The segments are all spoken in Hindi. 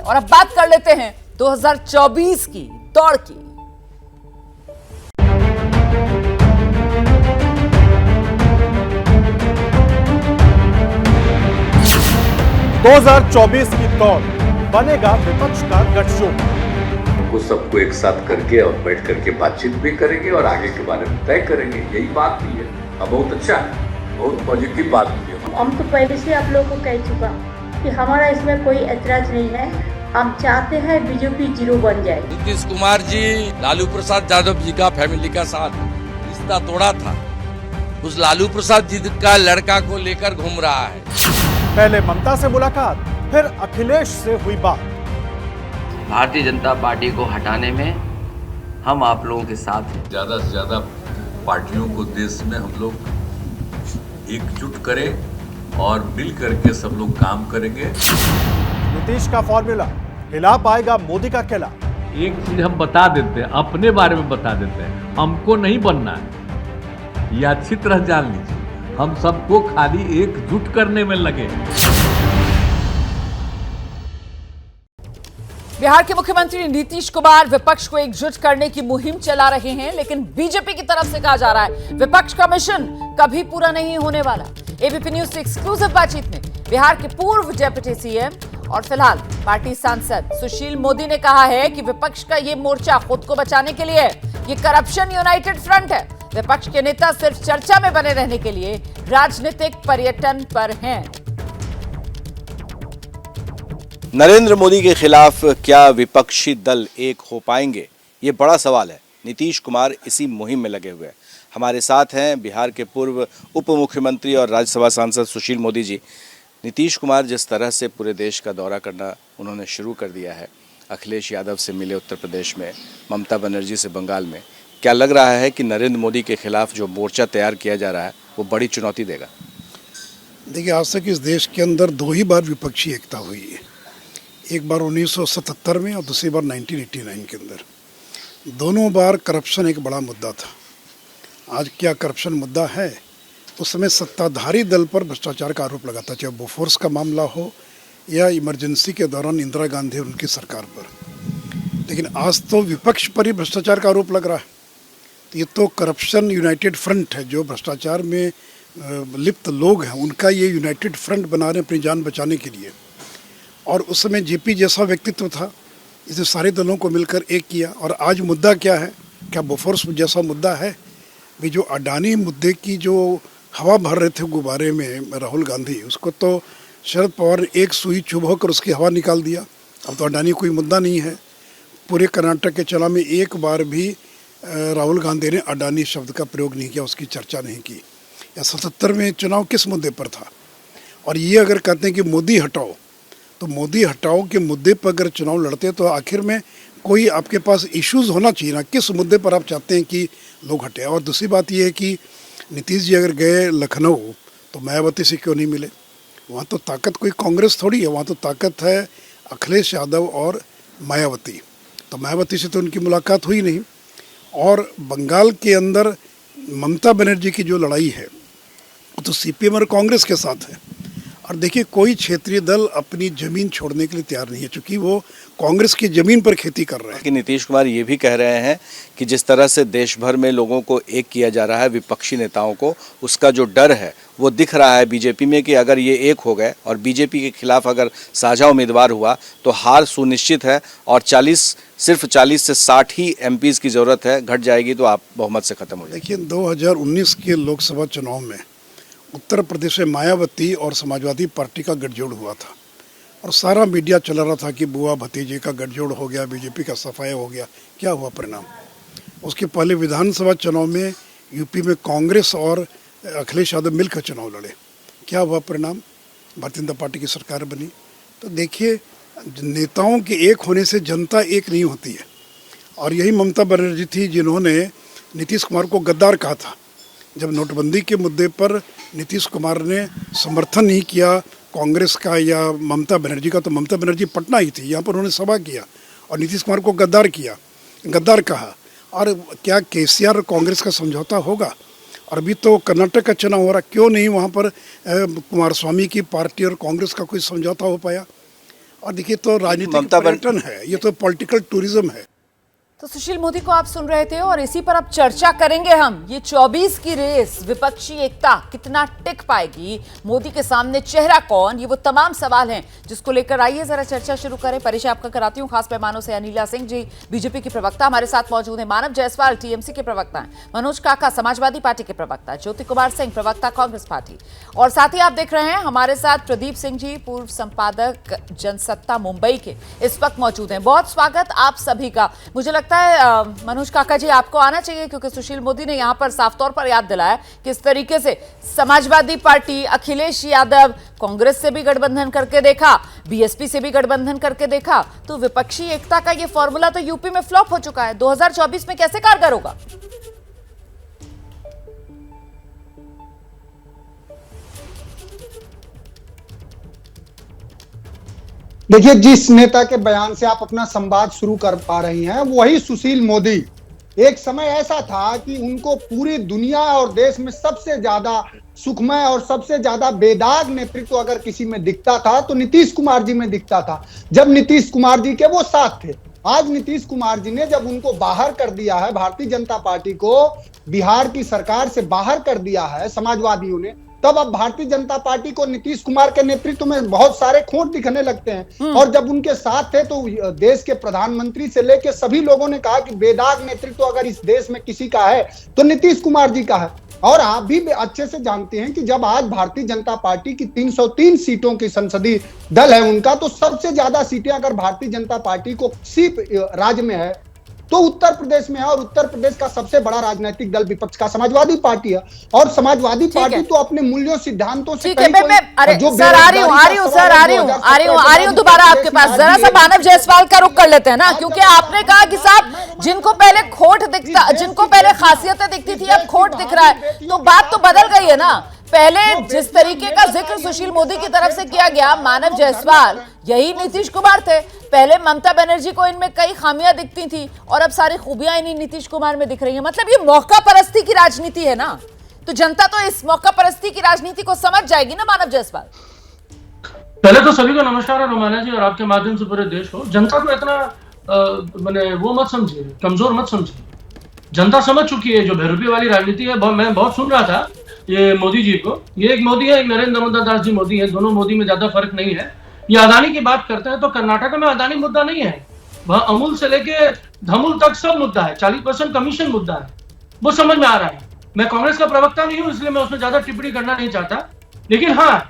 और अब बात कर लेते हैं 2024 की दौड़ की। दो 2024 की दौड़ बनेगा विपक्ष का गठजोड़। हमको सबको एक साथ करके और बैठ करके बातचीत भी करेंगे और आगे के बारे में तय करेंगे। यही बात भी है। अब बहुत अच्छा है, बहुत पॉजिटिव बात भी है। हम तो पहले से आप लोगों को कह चुका कि हमारा इसमें कोई ऐतराज नहीं है। हम चाहते हैं बीजेपी जीरो बन जाए। नीतीश कुमार जी लालू प्रसाद यादव जी का फैमिली का साथ रिश्ता तोड़ा था, उस लालू प्रसाद जी का लड़का को लेकर घूम रहा है। पहले ममता से मुलाकात, फिर अखिलेश से हुई बात। भारतीय जनता पार्टी को हटाने में हम आप लोगों के साथ हैं। ज्यादा से ज्यादा पार्टियों को देश में हम लोग एकजुट करें और मिल करके सब लोग काम करेंगे। नीतीश का फॉर्मूला, हिला पाएगा मोदी का किला। एक चीज हम बता देते हैं, अपने बारे में बता देते हैं, हमको नहीं बनना है, ये अच्छी तरह जान लीजिए। हम सबको खाली एकजुट करने में लगे। बिहार के मुख्यमंत्री नीतीश कुमार विपक्ष को एकजुट करने की मुहिम चला रहे हैं, लेकिन बीजेपी की तरफ से कहा जा रहा है विपक्ष का मिशन कभी पूरा नहीं होने वाला। एबीपी न्यूज से एक्सक्लूसिव बातचीत में बिहार के पूर्व डिप्टी सीएम और फिलहाल पार्टी सांसद सुशील मोदी ने कहा है कि विपक्ष का ये मोर्चा खुद को बचाने के लिए है। ये करप्शन यूनाइटेड फ्रंट है। विपक्ष के नेता सिर्फ चर्चा में बने रहने के लिए राजनीतिक पर्यटन पर हैं। नरेंद्र मोदी के खिलाफ क्या विपक्षी दल एक हो पाएंगे, ये बड़ा सवाल है। नीतीश कुमार इसी मुहिम में लगे हुए हैं। हमारे साथ हैं बिहार के पूर्व उप मुख्यमंत्री और राज्यसभा सांसद सुशील मोदी जी। नीतीश कुमार जिस तरह से पूरे देश का दौरा करना उन्होंने शुरू कर दिया है, अखिलेश यादव से मिले उत्तर प्रदेश में, ममता बनर्जी से बंगाल में, क्या लग रहा है कि नरेंद्र मोदी के खिलाफ जो मोर्चा तैयार किया जा रहा है वो बड़ी चुनौती देगा? देखिए, आज तक इस देश के अंदर दो ही बार विपक्षी एकता हुई है। एक बार 1977 में और दूसरी बार 1989 के अंदर। दोनों बार करप्शन एक बड़ा मुद्दा था। आज क्या करप्शन मुद्दा है? उस समय सत्ताधारी दल पर भ्रष्टाचार का आरोप लगाता, चाहे बोफोर्स का मामला हो या इमरजेंसी के दौरान इंदिरा गांधी उनकी सरकार पर। लेकिन आज तो विपक्ष पर ही भ्रष्टाचार का आरोप लग रहा है। तो ये तो करप्शन यूनाइटेड फ्रंट है। जो भ्रष्टाचार में लिप्त लोग हैं उनका ये यूनाइटेड फ्रंट बना रहे अपनी जान बचाने के लिए। और उस समय जेपी जैसा व्यक्तित्व था, इसे सारे दलों को मिलकर एक किया। और आज मुद्दा क्या है? क्या बोफोर्स जैसा मुद्दा है? भी जो अडानी मुद्दे की जो हवा भर रहे थे गुब्बारे में राहुल गांधी, उसको तो शरद पवार ने एक सुई चुभ होकर उसकी हवा निकाल दिया। अब तो अडानी कोई मुद्दा नहीं है। पूरे कर्नाटक के चुनाव में एक बार भी राहुल गांधी ने अडानी शब्द का प्रयोग नहीं किया, उसकी चर्चा नहीं की। या 77 में चुनाव किस मुद्दे पर था? और ये अगर कहते हैं कि मोदी हटाओ, तो मोदी हटाओ के मुद्दे पर अगर चुनाव लड़ते तो आखिर में कोई आपके पास इश्यूज होना चाहिए ना, किस मुद्दे पर आप चाहते हैं कि लोग हटे। और दूसरी बात यह है कि नीतीश जी अगर गए लखनऊ तो मायावती से क्यों नहीं मिले? वहाँ तो ताकत कोई कांग्रेस थोड़ी है, वहाँ तो ताकत है अखिलेश यादव और मायावती। तो मायावती से तो उनकी मुलाकात हुई नहीं। और बंगाल के अंदर ममता बनर्जी की जो लड़ाई है वो तो सीपीएम और कांग्रेस के साथ है। और देखिए, कोई क्षेत्रीय दल अपनी जमीन छोड़ने के लिए तैयार नहीं है, क्योंकि वो कांग्रेस की जमीन पर खेती कर रहे हैं। कि नीतीश कुमार ये भी कह रहे हैं कि जिस तरह से देश भर में लोगों को एक किया जा रहा है, विपक्षी नेताओं को, उसका जो डर है वो दिख रहा है बीजेपी में कि अगर ये एक हो गए और बीजेपी के खिलाफ अगर साझा उम्मीदवार हुआ तो हार सुनिश्चित है और सिर्फ 40 से 60 ही एमपीज़ की ज़रूरत है, घट जाएगी तो आप बहुमत से ख़त्म हो जाएगी। देखिए, 2019 के लोकसभा चुनाव में उत्तर प्रदेश में मायावती और समाजवादी पार्टी का गठजोड़ हुआ था और सारा मीडिया चला रहा था कि बुआ भतीजे का गठजोड़ हो गया, बीजेपी का सफाया हो गया। क्या हुआ परिणाम? उसके पहले विधानसभा चुनाव में यूपी में कांग्रेस और अखिलेश यादव मिलकर चुनाव लड़े। क्या हुआ परिणाम? भारतीय जनता पार्टी की सरकार बनी। तो देखिए, नेताओं के एक होने से जनता एक नहीं होती है। और यही ममता बनर्जी थी जिन्होंने नीतीश कुमार को गद्दार कहा था। जब नोटबंदी के मुद्दे पर नीतीश कुमार ने समर्थन नहीं किया कांग्रेस का या ममता बनर्जी का, तो ममता बनर्जी पटना ही थी, यहाँ पर उन्होंने सभा किया और नीतीश कुमार को गद्दार कहा। और क्या केसीआर और कांग्रेस का समझौता होगा? और अभी तो कर्नाटक का चुनाव हो रहा, क्यों नहीं वहाँ पर कुमारस्वामी की पार्टी और कांग्रेस का कोई समझौता हो पाया? और देखिए, तो राजनीतिक ममता पर्यटन है, ये तो पॉलिटिकल टूरिज्म है। तो सुशील मोदी को आप सुन रहे थे और इसी पर अब चर्चा करेंगे हम। ये 24 की रेस, विपक्षी एकता कितना टिक पाएगी, मोदी के सामने चेहरा कौन, ये वो तमाम सवाल हैं जिसको लेकर आइए जरा चर्चा शुरू करें। परिचय आपका कराती हूँ खास पैमानों से। अनिला सिंह जी बीजेपी की प्रवक्ता हमारे साथ मौजूद हैं, मानव जायसवाल टीएमसी के प्रवक्ता हैं, मनोज काका समाजवादी पार्टी के प्रवक्ता, ज्योति कुमार सिंह प्रवक्ता कांग्रेस पार्टी, और साथ ही आप देख रहे हैं हमारे साथ प्रदीप सिंह जी पूर्व संपादक जनसत्ता मुंबई के इस वक्त मौजूद हैं। बहुत स्वागत आप सभी का। मुझे लगता है मनोज काका जी आपको आना चाहिए, क्योंकि सुशील मोदी ने यहां पर साफ तौर पर याद दिलाया किस तरीके से समाजवादी पार्टी, अखिलेश यादव कांग्रेस से भी गठबंधन करके देखा, बीएसपी से भी गठबंधन करके देखा, तो विपक्षी एकता का ये फॉर्मूला तो यूपी में फ्लॉप हो चुका है। 2024 में कैसे कारगर होगा? देखिए, जिस नेता के बयान से आप अपना संवाद शुरू कर पा रही हैं वही सुशील मोदी। एक समय ऐसा था कि उनको पूरी दुनिया और देश में सबसे ज्यादा सुखमय और सबसे ज्यादा बेदाग नेतृत्व अगर किसी में दिखता था तो नीतीश कुमार जी में दिखता था, जब नीतीश कुमार जी के वो साथ थे। आज नीतीश कुमार जी ने जब उनको बाहर कर दिया है, भारतीय जनता पार्टी को बिहार की सरकार से बाहर कर दिया है समाजवादियों ने, तब अब भारतीय जनता पार्टी को नीतीश कुमार के नेतृत्व में बहुत सारे खोट दिखने लगते हैं। और जब उनके साथ थे तो देश के प्रधानमंत्री से लेकर सभी लोगों ने कहा कि बेदाग नेतृत्व अगर इस देश में किसी का है तो नीतीश कुमार जी का है। और आप भी अच्छे से जानते हैं कि जब आज भारतीय जनता पार्टी की 303 सीटों की संसदीय दल है उनका, तो सबसे ज्यादा सीटें अगर भारतीय जनता पार्टी को किसी राज्य में है तो उत्तर प्रदेश में है, और उत्तर प्रदेश का सबसे बड़ा राजनीतिक दल विपक्ष का समाजवादी पार्टी है। और समाजवादी पार्टी तो अपने मूल्यों सिद्धांतों से दोबारा आपके पास जरा सा मानव जायसवाल का रुख कर लेते हैं ना, क्योंकि आपने कहा कि साहब जिनको पहले खोट दिखता, जिनको पहले खासियतें दिखती थी अब खोट दिख रहा है, तो बात तो बदल गई है ना। पहले जिस तरीके का जिक्र सुशील मोदी की तरफ से किया गया, मानव जायसवाल यही नीतीश कुमार थे। पहले ममता बनर्जी को इनमें कई खामियां दिखती थी और अब सारी खूबियां इन्हीं नीतीश कुमार में दिख रही हैं। मतलब ये मौका परस्ती की राजनीति है ना, तो जनता तो इस मौका परस्ती की राजनीति को समझ जाएगी ना। मानव जायसवाल, पहले तो सभी को नमस्कार है रोमाना जी, और आपके माध्यम से पूरे देश को। जनता को इतना मैंने वो मत समझिए, कमजोर मत समझिए। जनता समझ चुकी है जो बेरुपी वाली राजनीति है। मैं बहुत सुन रहा था ये मोदी जी को, ये एक मोदी है, एक नरेंद्र दामोदर दास जी मोदी है, दोनों मोदी में ज्यादा फर्क नहीं है। ये अदानी की बात करते हैं तो कर्नाटक में अदानी मुद्दा नहीं है, वह अमूल से लेके धमूल तक सब मुद्दा है, 40% कमीशन मुद्दा है, वो समझ में आ रहा है। मैं कांग्रेस का प्रवक्ता नहीं हूं इसलिए मैं उसमें ज्यादा टिप्पणी करना नहीं चाहता, लेकिन हाँ,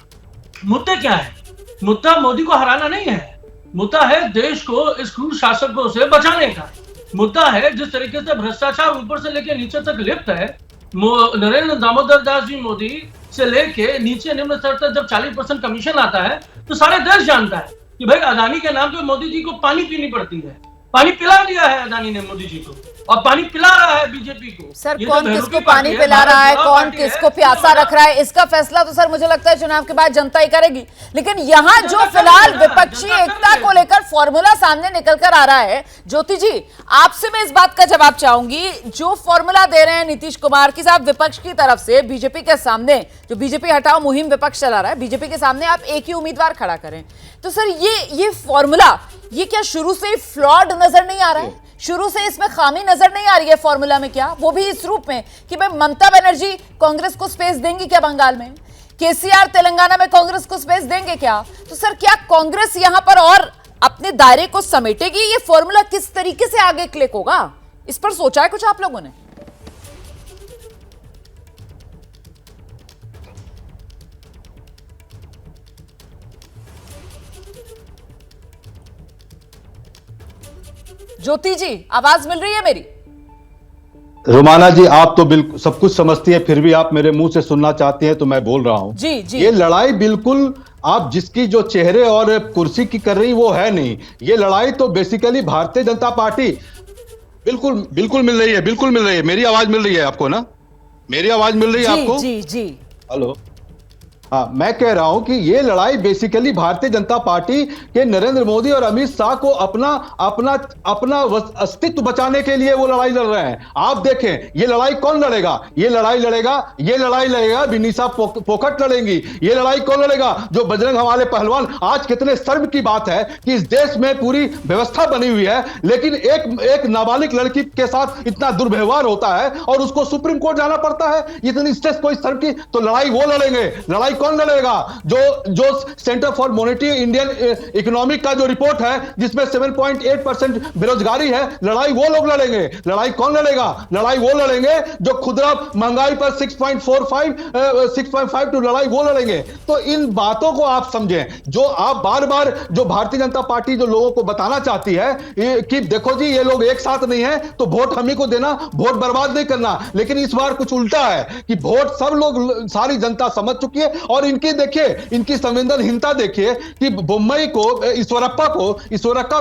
मुद्दे क्या है? मुद्दा मोदी को हराना नहीं है, मुद्दा है देश को इस क्रूर शासकों से बचाने का। मुद्दा है जिस तरीके से भ्रष्टाचार ऊपर से लेकर नीचे तक लिप्त है, नरेंद्र दामोदर दास जी मोदी से लेके नीचे निम्न स्तर तक जब 40% कमीशन आता है तो सारे देश जानता है कि भाई अदानी के नाम पे मोदी जी को पानी पीनी पड़ती है। पानी पिला दिया है अदानी ने मोदी जी को, और पानी पिला रहा है बीजेपी को। सर कौन किसको पानी पिला रहा है, कौन किसको प्यासा रख रहा है, इसका फैसला तो सर मुझे लगता है चुनाव के बाद जनता ही करेगी। लेकिन यहाँ जो फिलहाल विपक्षी एकता को लेकर फॉर्मूला सामने निकल कर आ रहा है, ज्योति जी आपसे मैं इस बात का जवाब चाहूंगी। जो फॉर्मूला दे रहे हैं नीतीश कुमार की साहब विपक्ष की तरफ से, बीजेपी के सामने जो बीजेपी हटाओ मुहिम विपक्ष चला रहा है, बीजेपी के सामने आप एक ही उम्मीदवार खड़ा करें, तो सर ये फॉर्मूला ये क्या शुरू से ही फ्लॉड नजर नहीं आ रहा है? शुरू से इसमें खामी नजर नहीं आ रही है फॉर्मूला में? क्या वो भी इस रूप में कि भाई ममता बनर्जी कांग्रेस को स्पेस देंगी क्या बंगाल में, केसीआर तेलंगाना में कांग्रेस को स्पेस देंगे क्या? तो सर क्या कांग्रेस यहां पर और अपने दायरे को समेटेगी? ये फॉर्मूला किस तरीके से आगे क्लिक होगा, इस पर सोचा है कुछ आप लोगों ने? ज्योति जी आवाज मिल रही है मेरी? रोमाना जी आप तो बिल्कुल सब कुछ समझती है, फिर भी आप मेरे मुंह से सुनना चाहती हैं तो मैं बोल रहा हूं। जी जी। ये लड़ाई बिल्कुल आप जिसकी जो चेहरे और कुर्सी की कर रही वो है नहीं, ये लड़ाई तो बेसिकली भारतीय जनता पार्टी बिल्कुल मिल रही है, बिल्कुल मिल रही है। मेरी आवाज मिल रही है आपको ना? मेरी आवाज मिल रही है आपको? जी जी। हेलो, हाँ, मैं कह रहा हूं कि ये लड़ाई बेसिकली भारतीय जनता पार्टी के नरेंद्र मोदी और अमित शाह को अपना अस्तित्व बचाने के लिए वो लड़ाई लड़ रहे हैं। आप देखें, ये लड़ाई कौन लड़ेगा? ये लड़ाई लड़ेगा विनीशा फोकट लड़ेंगी। ये लड़ाई कौन लड़ेगा? जो बजरंग हमारे पहलवान। आज कितने शर्म की बात है कि इस देश में पूरी व्यवस्था बनी हुई है, लेकिन एक नाबालिग लड़की के साथ इतना दुर्व्यवहार होता है और उसको सुप्रीम कोर्ट जाना पड़ता है। इतनी स्टेज कोई शर्म की? तो लड़ाई वो लड़ेंगे। लड़ाई कौन लड़ेगा? जो centre for monitoring Indian economic का जो रिपोर्ट है, जिसमें 7.8% बेरोजगारी है, लड़ाई वो लोग लड़ेंगे। लड़ाई कौन लड़ेगा? लड़ाई वो लड़ेंगे जो खुदरा महंगाई पर 6.5 टू लड़ाई वो लड़ेंगे। तो इन बातों को आप समझें, जो आप बार बार जो भारतीय जनता पार्टी जो लोगों को बताना चाहती है कि देखो जी ये लोग एक साथ नहीं है तो वोट हम ही को देना, वोट बर्बाद नहीं करना। लेकिन इस बार कुछ उल्टा है कि वोट सब लोग, सारी जनता समझ चुकी है। और इनकी देखिए, इनकी संवेदनहीनता देखिए कि बोम्मई को, ईश्वरप्पा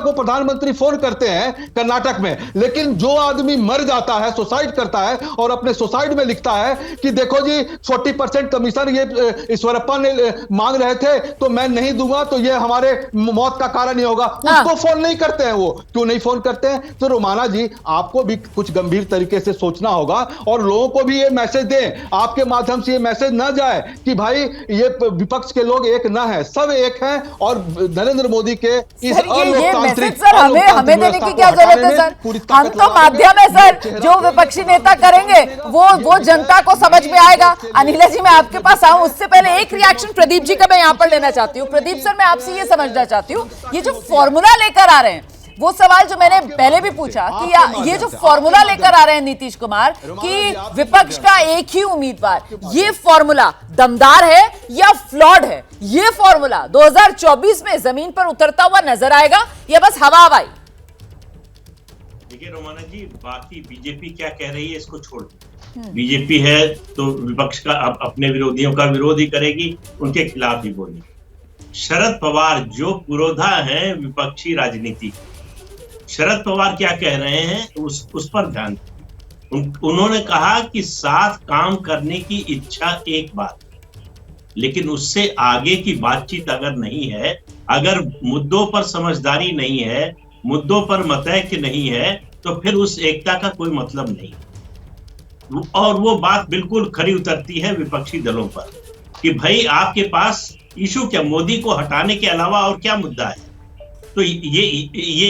को प्रधानमंत्री फोन करते हैं कर्नाटक में, लेकिन जो आदमी मर जाता है, सुसाइड करता है और अपने सुसाइड में लिखता है कि देखो जी 40% कमीशन ये ईश्वरप्पा ने मांग रहे थे तो मैं नहीं दूंगा तो ये हमारे मौत का कारण ही होगा, उसको फोन नहीं करते हैं। वो क्यों नहीं फोन करते हैं? तो रोमाना जी, आपको भी कुछ गंभीर तरीके से सोचना होगा और लोगों को भी ये मैसेज दें, आपके माध्यम से ये मैसेज ना जाए कि भाई ये विपक्ष के लोग एक ना है, सब एक हैं। और नरेंद्र मोदी के इस अलोकतांत्रिक हमें देने की क्या जरूरत है सर? हम तो माध्यम है सर, जो विपक्षी नेता करेंगे वो जनता को समझ में आएगा। अनिला जी, मैं आपके पास आऊं उससे पहले एक रिएक्शन प्रदीप जी का मैं यहाँ पर लेना चाहती हूँ। प्रदीप सर, मैं आपसे ये समझना चाहती हूँ, ये जो फॉर्मूला लेकर आ रहे हैं, वो सवाल जो मैंने पहले भी पूछा कि ये जो फॉर्मूला लेकर आ रहे हैं नीतीश कुमार कि विपक्ष का एक ही उम्मीदवार, ये फॉर्मूला दमदार है या फ्लॉड है? ये फॉर्मूला 2024 में जमीन पर उतरता हुआ नजर आएगा या बस हवा हवाई? देखिए रोमाना जी, बाकी बीजेपी क्या कह रही है इसको छोड़ दो। बीजेपी है तो विपक्ष का अपने विरोधियों का विरोध ही करेगी, उनके खिलाफ ही बोलेगी। शरद पवार जो पुरोधा है विपक्षी राजनीति, शरद पवार क्या कह रहे हैं उस पर ध्यान। उन्होंने कहा कि साथ काम करने की इच्छा एक बात, लेकिन उससे आगे की बातचीत अगर नहीं है, अगर मुद्दों पर समझदारी नहीं है, मुद्दों पर मतैक्य नहीं है, तो फिर उस एकता का कोई मतलब नहीं। और वो बात बिल्कुल खरी उतरती है विपक्षी दलों पर कि भाई आपके पास इशू क्या, मोदी को हटाने के अलावा और क्या मुद्दा है? तो ये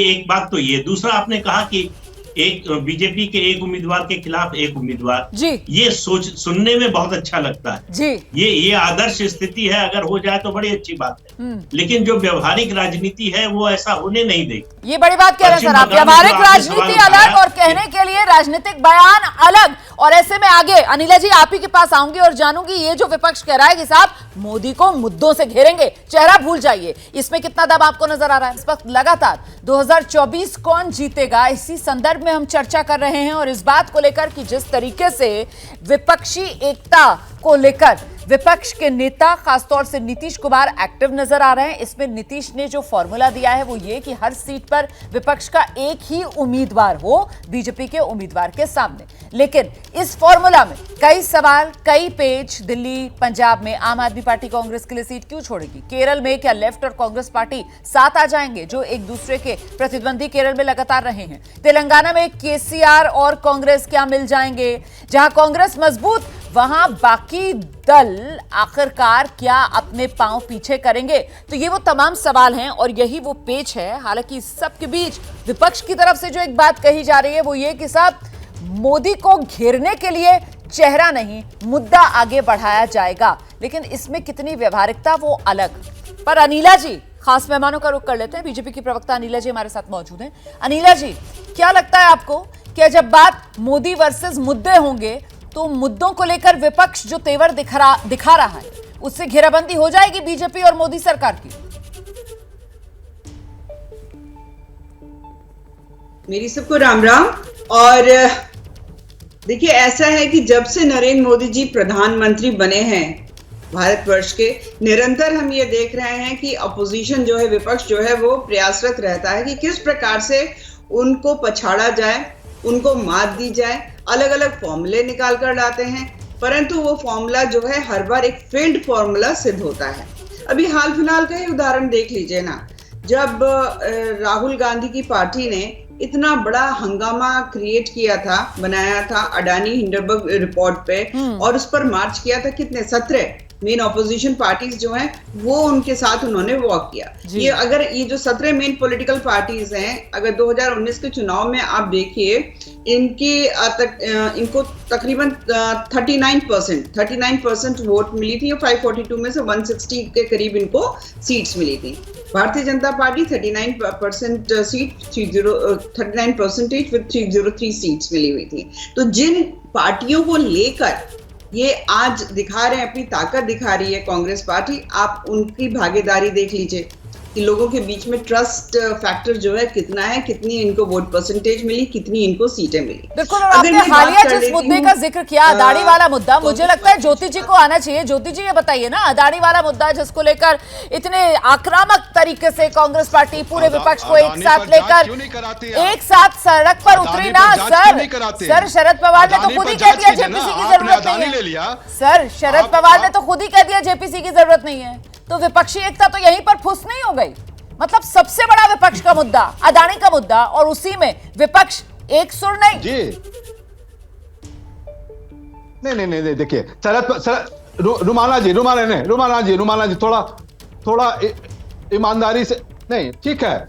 एक बात तो ये। दूसरा, आपने कहा कि एक बीजेपी के एक उम्मीदवार के खिलाफ एक उम्मीदवार जी, ये सोच सुनने में बहुत अच्छा लगता है जी। ये आदर्श स्थिति है, अगर हो जाए तो बड़ी अच्छी बात है, लेकिन जो व्यवहारिक राजनीति है वो ऐसा होने नहीं देगी। ये बड़ी बात कह रहे हैं सर आप, व्यवहारिक राजनीति अलग और कहने के लिए राजनीतिक बयान अलग। और ऐसे में आगे अनिला जी आप ही के पास आऊंगी और जानूंगी, ये जो विपक्ष कह रहा है कि साहब मोदी को मुद्दों से घेरेंगे, चेहरा भूल जाइए, इसमें कितना दम आपको नजर आ रहा है? इस वक्त लगातार 2024 कौन जीतेगा, इसी संदर्भ में हम चर्चा कर रहे हैं। और इस बात को लेकर कि जिस तरीके से विपक्षी एकता को लेकर विपक्ष के नेता खासतौर से नीतीश कुमार एक्टिव नजर आ रहे हैं, इसमें नीतीश ने जो फॉर्मूला दिया है वो ये कि हर सीट पर विपक्ष का एक ही उम्मीदवार हो बीजेपी के उम्मीदवार के सामने। लेकिन इस फॉर्मूला में कई सवाल, कई पेच। दिल्ली, पंजाब में आम आदमी पार्टी कांग्रेस के लिए सीट क्यों छोड़ेगी? केरल में क्या लेफ्ट और कांग्रेस पार्टी साथ आ जाएंगे, जो एक दूसरे के प्रतिद्वंदी केरल में लगातार रहे हैं? तेलंगाना में केसीआर और कांग्रेस क्या मिल जाएंगे? जहां कांग्रेस मजबूत, वहां बाकी दल आखिरकार क्या अपने पांव पीछे करेंगे? तो ये वो तमाम सवाल हैं और यही वो पेच है। हालांकि सबके बीच विपक्ष की तरफ से जो एक बात कही जा रही है वो ये कि साहब मोदी को घेरने के लिए चेहरा नहीं, मुद्दा आगे बढ़ाया जाएगा। लेकिन इसमें कितनी व्यवहारिकता वो अलग। पर अनिला जी, खास मेहमानों का रुख कर लेते हैं। बीजेपी की प्रवक्ता अनिला जी हमारे साथ मौजूद हैं। अनिला जी, क्या लगता है आपको कि जब बात मोदी वर्सेस मुद्दे होंगे तो मुद्दों को लेकर विपक्ष जो तेवर दिखा रहा है उससे घेराबंदी हो जाएगी बीजेपी और मोदी सरकार की? मेरी सबको राम राम। और देखिए, ऐसा है कि जब से नरेंद्र मोदी जी प्रधानमंत्री बने हैं भारतवर्ष के, निरंतर हम ये देख रहे हैं कि अपोजिशन जो है, विपक्ष जो है, वो प्रयासरत रहता है कि किस प्रकार से उनको पछाड़ा जाए, उनको मात दी जाए। अलग अलग फॉर्मूले निकाल कर लाते हैं। परंतु वो फॉर्मूला जो है हर बार एक फेल्ड फॉर्मूला सिद्ध होता है। अभी हाल फिलहाल का ही उदाहरण देख लीजिए ना, जब राहुल गांधी की पार्टी ने इतना बड़ा हंगामा क्रिएट किया था, बनाया था अडानी हिंडनबर्ग रिपोर्ट पे, और उस पर मार्च किया था कितने 17 मेन ऑपोजिशन पार्टीज जो हैं वो उनके साथ उन्होंने वॉक किया। ये अगर ये जो 17 मेन पॉलिटिकल पार्टीज हैं, अगर 2019 के चुनाव में आप देखिए इनको तकरीबन 39% वोट मिली थी और 542 में से 160 के करीब इनको सीट्स मिली थी। Bharatiya Janata party 39% seat 39% with 303 seats मिली हुई थी। तो जिन पार्टियों को लेकर ये आज दिखा रहे हैं, अपनी ताकत दिखा रही है कांग्रेस पार्टी, आप उनकी भागीदारी देख लीजिए कि लोगों के बीच में ट्रस्ट फैक्टर जो है कितना है, कितनी इनको वोट परसेंटेज मिली, कितनी इनको सीटें मिली। बिल्कुल, और आपने हालिया जिस मुद्दे का जिक्र किया, अदानी वाला मुद्दा, मुझे लगता है ज्योति जी को आना चाहिए। ज्योति जी ये बताइए ना, अदानी वाला मुद्दा जिसको लेकर इतने आक्रामक तरीके से कांग्रेस पार्टी पूरे विपक्ष को एक साथ लेकर एक साथ सड़क पर उतरी ना। सर शरद पवार ने तो खुद ही कह दिया जेपीसी की जरूरत नहीं है। सर शरद पवार ने तो खुद ही कह दिया जेपीसी की जरूरत नहीं है, तो विपक्षी एकता तो यहीं पर फुस नहीं हो गई। मतलब सबसे बड़ा विपक्ष का मुद्दा अदानी का मुद्दा, और उसी में विपक्ष एक सुर नहीं। जी नहीं देखिए, रुमाना जी थोड़ा ईमानदारी से, नहीं ठीक है।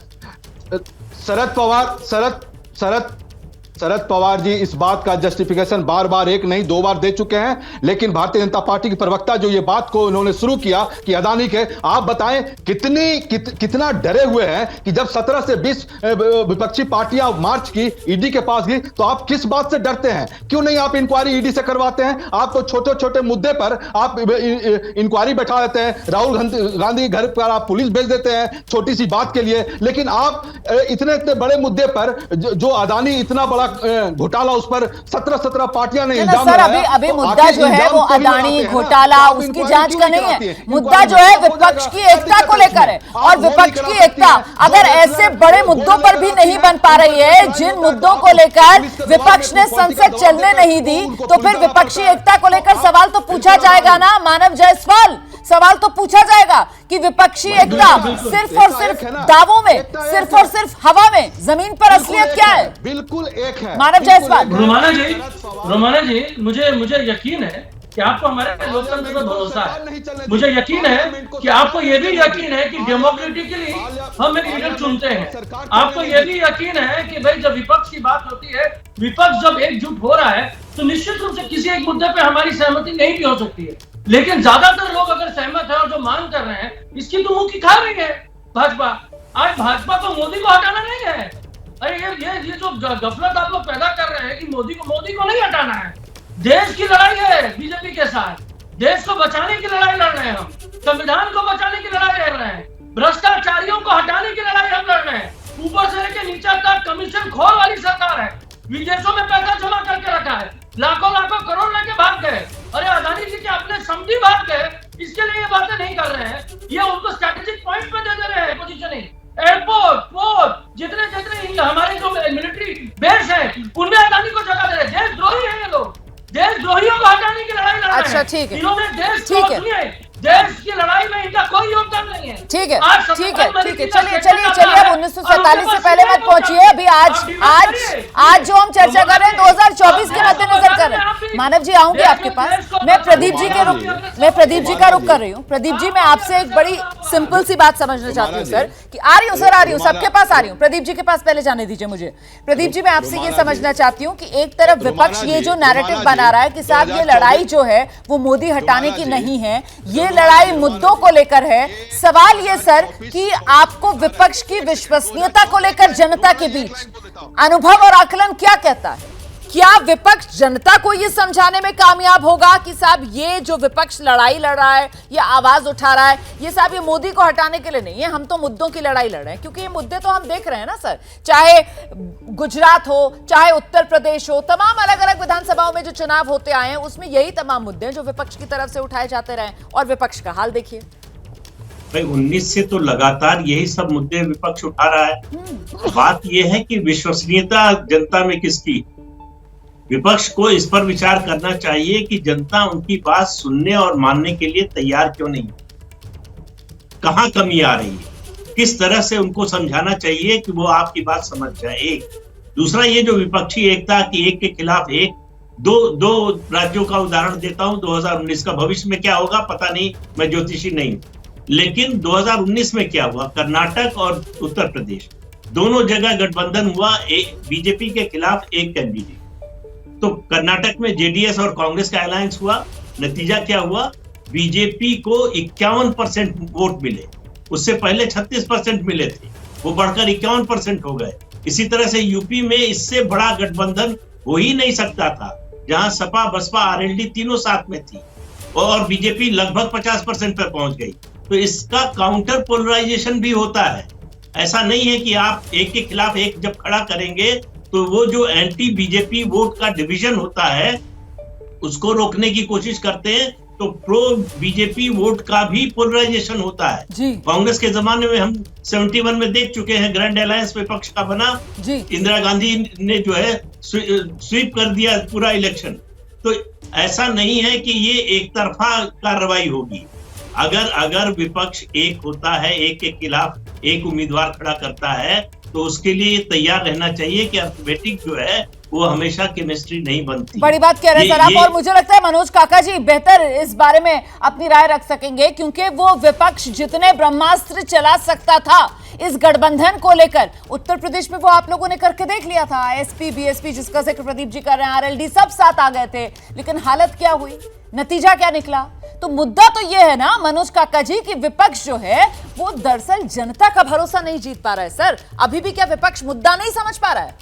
शरद पवार जी इस बात का जस्टिफिकेशन बार बार एक नहीं 2 बार दे चुके हैं, लेकिन भारतीय जनता पार्टी के प्रवक्ता जो ये बात को उन्होंने शुरू किया कि अदानी के, आप बताएं कितना डरे हुए हैं कि जब 17 से 20 विपक्षी पार्टियां मार्च की, ईडी के पास गई, तो आप किस बात से डरते हैं? क्यों नहीं आप इंक्वायरी ईडी से करवाते हैं? आप तो छोटे छोटे मुद्दे पर आप इंक्वायरी बैठा देते हैं, राहुल गांधी के घर पर आप पुलिस भेज देते हैं छोटी सी बात के लिए, लेकिन आप इतने बड़े मुद्दे पर जो अदानी इतना बड़ा घोटाला, उस पर 17 पार्टियां ने इल्जाम लगाया। अभी मुद्दा जो है वो अदानी घोटाला उसकी जांच का नहीं है, मुद्दा जो है विपक्ष की एकता को लेकर है। और विपक्ष की एकता अगर ऐसे बड़े मुद्दों पर भी नहीं बन पा रही है, जिन मुद्दों को लेकर विपक्ष ने संसद चलने नहीं दी, तो फिर विपक्षी एकता को लेकर सवाल तो पूछा जाएगा ना। मानव जायसवाल, सवाल तो पूछा जाएगा कि विपक्षी एकता सिर्फ और सिर्फ दावों में, सिर्फ और सिर्फ हवा में, जमीन पर असलियत क्या है? बिल्कुल एक है मानव जायसवाल। रोमाना जी मुझे यकीन है कि आपको हमारे लोकतंत्र पर भरोसा है। मुझे यकीन है कि आपको ये भी यकीन है कि डेमोक्रेटिकली हम एक लीडर चुनते हैं। आपको ये भी यकीन है कि भाई जब विपक्ष की बात होती है, विपक्ष जब एकजुट हो रहा है, तो निश्चित रूप से किसी एक मुद्दे पे हमारी सहमति नहीं भी हो सकती है, लेकिन ज्यादातर लोग अगर सहमत है और जो मांग कर रहे हैं, इसकी तो मुंह की खा रही है भाजपा। आज भाजपा को मोदी को हटाना नहीं है। अरे ये जो गफलत आप लोग पैदा कर रहे हैं कि मोदी को नहीं हटाना है। देश की लड़ाई है बीजेपी के साथ, देश को बचाने की लड़ाई लड़ रहे हैं हम, संविधान को बचाने की लड़ाई लड़ रहे हैं, भ्रष्टाचारियों को हटाने की लड़ाई हम लड़ रहे हैं। ऊपर से लेकर नीचे तक कमीशन खोर वाली सरकार है, विदेशों में पैसा जमा करके रखा है, लाखों करोड़ लेके भाग गए। अरे अदानी जी के अपने समझी भाग गए, इसके लिए ये बातें नहीं कर रहे हैं, ये उनको स्ट्रेटेजिक पॉइंट पे दे रहे हैं पोजीशनिंग। एयरपोर्ट, पोर्ट, जितने हमारे जो मिलिट्री बेस है, उनमें अदानी को जगह दे रहे हैं। देशद्रोही है ये लोग, देशद्रोहियों को हटाने की लड़ाई लड़ रहे हैं। अच्छा ठीक है, इन्होंने देश की लड़ाई में इनका कोई योगदान नहीं है। ठीक है। चलिए अब 1947 से पहले मत पहुंचिए। अभी आज जो हम चर्चा कर रहे हैं 2024 के मद्देनजर कर रहे हैं। मानव जी आऊंगी आपके पास, मैं प्रदीप जी का रुख कर रही हूँ। प्रदीप जी, मैं आपसे एक बड़ी सिंपल सी बात समझना चाहती हूँ सर, कि आ रही हूँ सबके पास आ रही हूँ। प्रदीप जी के पास पहले जाने दीजिए मुझे। प्रदीप जी, मैं आपसे ये समझना चाहती हूँ कि एक तरफ विपक्ष ये जो नैरेटिव बना रहा है कि साहब ये लड़ाई जो है वो मोदी हटाने की नहीं है, ये लड़ाई मुद्दों को लेकर है। सवाल ये सर कि आपको विपक्ष की विश्वसनीयता को लेकर जनता के बीच अनुभव और आकलन क्या कहता है? क्या विपक्ष जनता को ये समझाने में कामयाब होगा कि साहब ये जो विपक्ष लड़ाई लड़ रहा है, ये आवाज उठा रहा है, ये साहब ये मोदी को हटाने के लिए नहीं है, हम तो मुद्दों की लड़ाई लड़ रहे हैं? क्योंकि ये मुद्दे तो हम देख रहे हैं ना सर, चाहे गुजरात हो, चाहे उत्तर प्रदेश हो, तमाम अलग अलग विधानसभाओं में जो चुनाव होते आए हैं, उसमें यही तमाम मुद्दे हैं जो विपक्ष की तरफ से उठाए जाते रहे। और विपक्ष का हाल देखिए भाई, 19 से तो लगातार यही सब मुद्दे विपक्ष उठा रहा है। बात यह है कि विश्वसनीयता जनता में किसकी, विपक्ष को इस पर विचार करना चाहिए कि जनता उनकी बात सुनने और मानने के लिए तैयार क्यों नहीं, कहाँ कमी आ रही है, किस तरह से उनको समझाना चाहिए कि वो आपकी बात समझ जाए। एक दूसरा, ये जो विपक्षी एकता कि एक के खिलाफ एक, दो राज्यों का उदाहरण देता हूं। 2019 का भविष्य में क्या होगा पता नहीं, मैं ज्योतिषी नहीं हूं, लेकिन 2019 में क्या हुआ, कर्नाटक और उत्तर प्रदेश दोनों जगह गठबंधन हुआ, बीजेपी के खिलाफ एक कैंडिडेट। तो कर्नाटक में जेडीएस और कांग्रेस का अलायंस हुआ, नतीजा क्या हुआ, बीजेपी को 51% वोट मिले, उससे पहले 36% मिले थे, वो बढ़कर 51% हो गए। इसी तरह से यूपी में इससे बड़ा गठबंधन हो ही नहीं सकता था, जहां सपा बसपा आरएलडी तीनों साथ में थी और बीजेपी लगभग 50% पर पहुंच गई। तो इसका काउंटर पोलराइजेशन भी होता है। ऐसा नहीं है कि आप एक के खिलाफ एक जब खड़ा करेंगे तो वो जो एंटी बीजेपी वोट का डिवीजन होता है उसको रोकने की कोशिश करते हैं, तो प्रो बीजेपी वोट का भी पोलराइजेशन होता है। कांग्रेस के जमाने में हम 71 में देख चुके हैं, ग्रैंड अलायंस विपक्ष का बना, इंदिरा गांधी ने जो है स्वीप कर दिया पूरा इलेक्शन। तो ऐसा नहीं है कि ये एक तरफा कार्रवाई होगी। अगर विपक्ष एक होता है, एक के खिलाफ एक उम्मीदवार खड़ा करता है, तो उसके लिए तैयार रहना चाहिए कि अर्थमेटिक जो है वो हमेशा केमिस्ट्री नहीं बनती। बड़ी बात कह रहे हैं सर आप, और मुझे लगता है मनोज काका जी बेहतर इस बारे में अपनी राय रख सकेंगे, क्योंकि वो विपक्ष जितने ब्रह्मास्त्र चला सकता था इस गठबंधन को लेकर, उत्तर प्रदेश में वो आप लोगों ने करके देख लिया था। एसपी बीएसपी जिसका जिक्र प्रदीप जी कर रहे हैं, आरएलडी सब साथ आ गए थे, लेकिन हालत क्या हुई, नतीजा क्या निकला। तो मुद्दा तो ये है ना मनोज काका जी कि विपक्ष जो है वो दरअसल जनता का भरोसा नहीं जीत पा रहा है। सर अभी भी क्या विपक्ष मुद्दा नहीं समझ पा रहा है?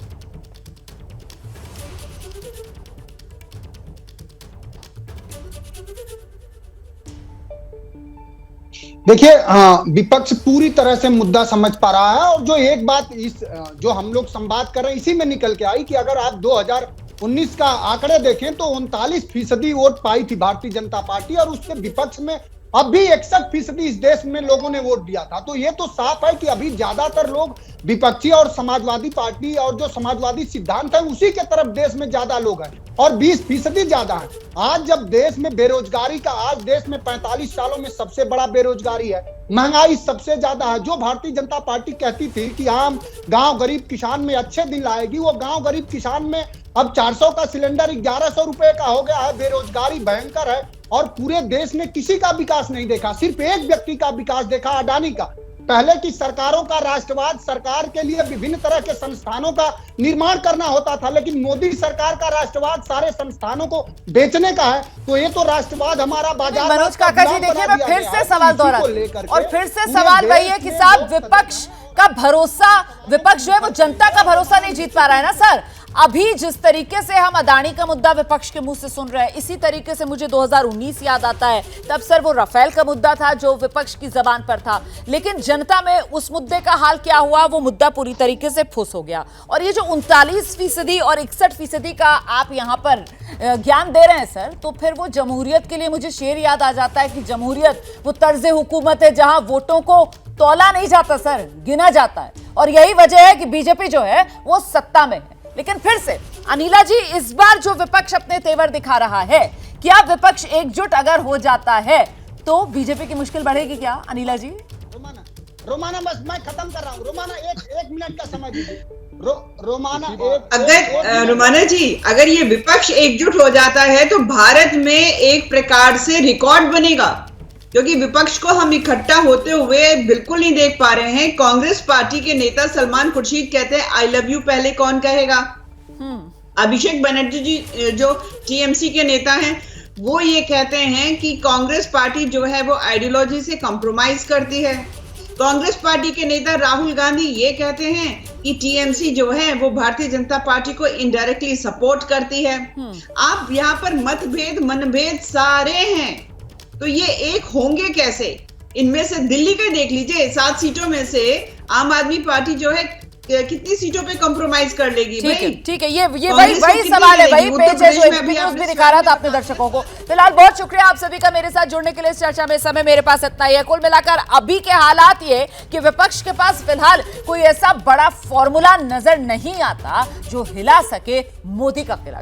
देखिए विपक्ष पूरी तरह से मुद्दा समझ पा रहा है, और जो एक बात इस जो हम लोग संवाद कर रहे हैं इसी में निकल के आई कि अगर आप 2019 का आंकड़े देखें तो 39% वोट पाई थी भारतीय जनता पार्टी, और उसके विपक्ष में अब भी 61% इस देश में लोगों ने वोट दिया था। तो ये तो साफ है कि अभी ज्यादातर लोग विपक्षी और समाजवादी पार्टी और जो समाजवादी सिद्धांत है उसी के तरफ देश में ज्यादा लोग हैं, और 20% ज्यादा है। आज जब देश में बेरोजगारी का, आज देश में 45 सालों में सबसे बड़ा बेरोजगारी है, महंगाई सबसे ज्यादा है, जो भारतीय जनता पार्टी कहती थी कि आम गांव गरीब किसान में अच्छे दिन लाएगी, वो गांव गरीब किसान में अब 400 का सिलेंडर 1100 रुपए का हो गया है। बेरोजगारी भयंकर है, और पूरे देश ने किसी का विकास नहीं देखा, सिर्फ एक व्यक्ति का विकास देखा, अडानी का। पहले की सरकारों का राष्ट्रवाद, सरकार के लिए विभिन्न तरह के संस्थानों का निर्माण करना होता था, लेकिन मोदी सरकार का राष्ट्रवाद सारे संस्थानों को बेचने का है। तो ये तो राष्ट्रवाद हमारा बाजार। मनोज काका जी देखिए, मैं फिर से सवाल दोहराती हूं, और फिर से सवाल वही है कि साहब विपक्ष का भरोसा, विपक्ष जो है वो जनता का भरोसा नहीं जीत पा रहा है ना सर। अभी जिस तरीके से हम अदानी का मुद्दा विपक्ष के मुंह से सुन रहे हैं, इसी तरीके से मुझे 2019 याद आता है, तब सर वो राफेल का मुद्दा था जो विपक्ष की जबान पर था, लेकिन जनता में उस मुद्दे का हाल क्या हुआ, वो मुद्दा पूरी तरीके से फुस हो गया। और ये जो 39% और 61% का आप यहाँ पर ज्ञान दे रहे हैं सर, तो फिर वो जमहूरियत के लिए मुझे शेर याद आ जाता है कि जमहूरियत वो तर्ज हुकूमत है जहां वोटों को तौला नहीं जाता सर, गिना जाता है, और यही वजह है कि बीजेपी जो है वो सत्ता में है। लेकिन फिर से अनिला जी, इस बार जो विपक्ष अपने तेवर दिखा रहा है, क्या विपक्ष एकजुट अगर हो जाता है तो बीजेपी की मुश्किल बढ़ेगी क्या? अनिला जी। रोमाना बस मैं खत्म कर रहा हूँ। रोमाना एक मिनट का समय दीजिए। रोमाना जी, अगर ये विपक्ष एकजुट हो जाता है तो भारत में एक प्रकार से रिकॉर्ड बनेगा, क्योंकि विपक्ष को हम इकट्ठा होते हुए बिल्कुल नहीं देख पा रहे हैं। कांग्रेस पार्टी के नेता सलमान खुर्शीद कहते हैं आई लव यू पहले कौन कहेगा। अभिषेक बनर्जी जी जो टीएमसी के नेता हैं, वो ये कहते हैं कि कांग्रेस पार्टी जो है वो आइडियोलॉजी से कॉम्प्रोमाइज करती है। कांग्रेस पार्टी के नेता राहुल गांधी ये कहते हैं कि टीएमसी जो है वो भारतीय जनता पार्टी को इनडायरेक्टली सपोर्ट करती है। आप यहाँ पर मतभेद मनभेद सारे हैं, तो ये एक होंगे कैसे? इनमें से दिल्ली का देख लीजिए, 7 सीटों में से आम आदमी पार्टी जो है कितनी सीटों पे कॉम्प्रोमाइज कर लेगी? ठीक है, ये वही सवाल है, वही पेज है जो एबीपी न्यूज़ भी दिखा रहा था अपने दर्शकों को। फिलहाल बहुत शुक्रिया आप सभी का मेरे साथ जुड़ने के लिए इस चर्चा में। समय मेरे पास इतना ही है। कुल मिलाकर अभी के हालात ये कि विपक्ष के पास फिलहाल कोई ऐसा बड़ा फॉर्मूला नजर नहीं आता जो हिला सके मोदी का किला।